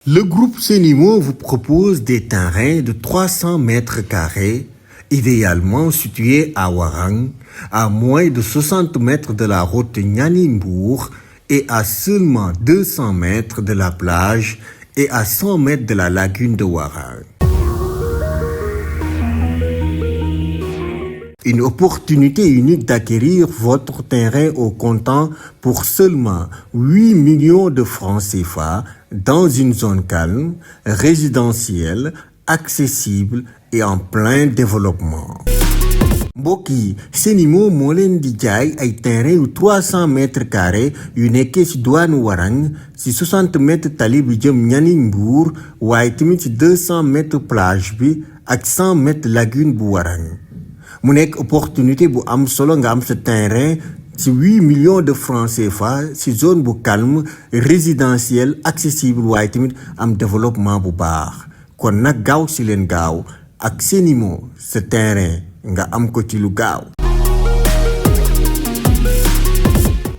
Le groupe Senimo vous propose des terrains de 300 mètres carrés, idéalement situés à Warang, à moins de 60 mètres de la route Nianing-Bourg et à seulement 200 mètres de la plage et à 100 mètres de la lagune de Warang. Une opportunité unique d'acquérir votre terrain au comptant pour seulement 8 millions de francs CFA dans une zone calme, résidentielle, accessible et en plein développement. mbokk yi Senimo moo leen di jaay ay terrain yu 300 mètres carrés yu nekkee ci douane Warang ci 60 mètres tali bi jëm Nianing Mbour waaye tamit ci 200 mètres plage bi ak 100 mètres lagune bu Warang. mu nekk opportunité bu am solo nga am sa terrain ci 8 millions de francs CFA ci zone bu calme résidentielle accessible waaye tamit am développement bu baax kon nag gaaw ci leen gaaw ak Senimo sa terrain nga am ko ci lu gaaw.